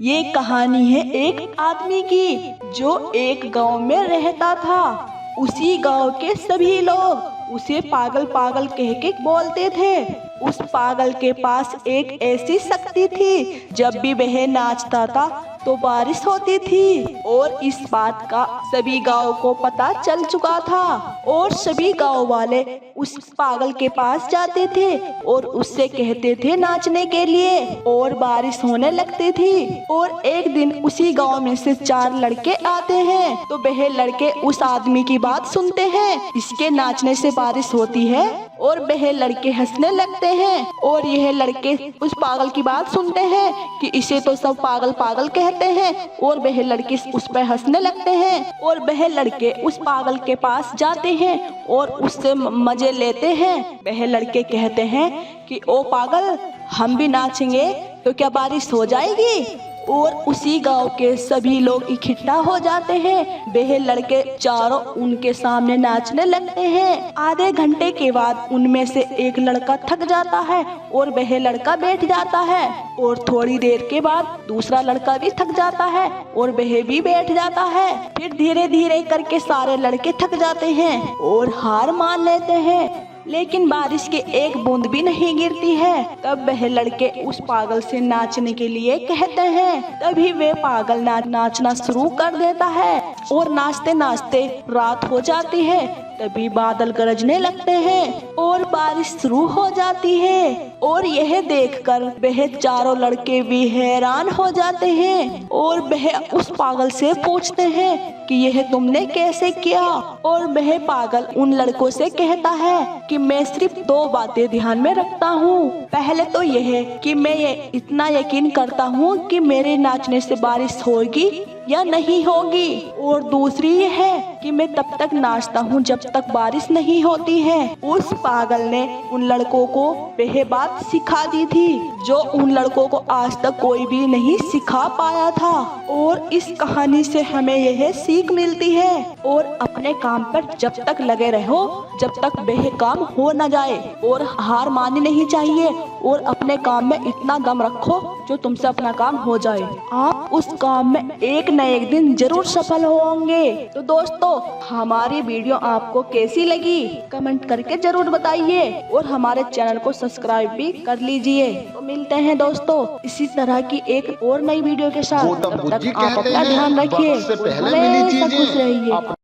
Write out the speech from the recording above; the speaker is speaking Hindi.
ये कहानी है एक आदमी की जो एक गांव में रहता था। उसी गांव के सभी लोग उसे पागल पागल कह के बोलते थे। उस पागल के पास एक ऐसी शक्ति थी, जब भी वह नाचता था तो बारिश होती थी। और इस बात का सभी गांव को पता चल चुका था और सभी गांव वाले उस पागल के पास जाते थे और उससे कहते थे नाचने के लिए, और बारिश होने लगती थी। और एक दिन उसी गांव में से 4 लड़के आते हैं, तो वह लड़के उस आदमी की बात सुनते हैं, इसके नाचने से बारिश होती है, और वह लड़के हंसने लगते हैं। और यह लड़के उस पागल की बात सुनते हैं कि इसे तो सब पागल पागल कहते हैं, और वह लड़के उस पर हंसने लगते हैं। और वह लड़के उस पागल के पास जाते हैं और उससे मजे लेते हैं। वह लड़के कहते हैं कि ओ पागल, हम भी नाचेंगे तो क्या बारिश हो जाएगी। और उसी गांव के सभी लोग इकट्ठा हो जाते हैं। वह लड़के चारों उनके सामने नाचने लगते हैं। आधे घंटे के बाद उनमें से एक लड़का थक जाता है और वह लड़का बैठ जाता है। और थोड़ी देर के बाद दूसरा लड़का भी थक जाता है और वह भी बैठ जाता है। फिर धीरे धीरे करके सारे लड़के थक जाते हैं और हार मान लेते हैं, लेकिन बारिश की एक बूंद भी नहीं गिरती है। तब वह लड़के उस पागल से नाचने के लिए कहते हैं। तभी वे पागल नाचना शुरू कर देता है और नाचते नाचते रात हो जाती है। तभी बादल गरजने लगते हैं और बारिश शुरू हो जाती है। और यह देखकर वह चारों लड़के भी हैरान हो जाते हैं और वह उस पागल से पूछते हैं कि यह तुमने कैसे किया। और वह पागल उन लड़कों से कहता है कि मैं सिर्फ 2 बातें ध्यान में रखता हूँ। पहले तो यह कि मैं ये इतना यकीन करता हूँ कि मेरे नाचने से बारिश होगी या नहीं होगी, और दूसरी ये है कि मैं तब तक नाचता हूँ जब तक बारिश नहीं होती है। उस पागल ने उन लड़कों को वह बात सिखा दी थी जो उन लड़कों को आज तक कोई भी नहीं सिखा पाया था। और इस कहानी से हमें यह सीख मिलती है, और अपने काम पर जब तक लगे रहो जब तक वह काम हो न जाए, और हार माननी नहीं चाहिए, और अपने काम में इतना दम रखो जो तुमसे अपना काम हो जाए। आप उस काम में एक न एक दिन जरूर सफल होंगे। तो दोस्तों, हमारी वीडियो आपको कैसी लगी कमेंट करके जरूर बताइए, और हमारे चैनल को सब्सक्राइब भी कर लीजिए। तो मिलते हैं दोस्तों इसी तरह की एक और नई वीडियो के साथ। तब तक आप अपना ध्यान रखिए, खुश रहिए।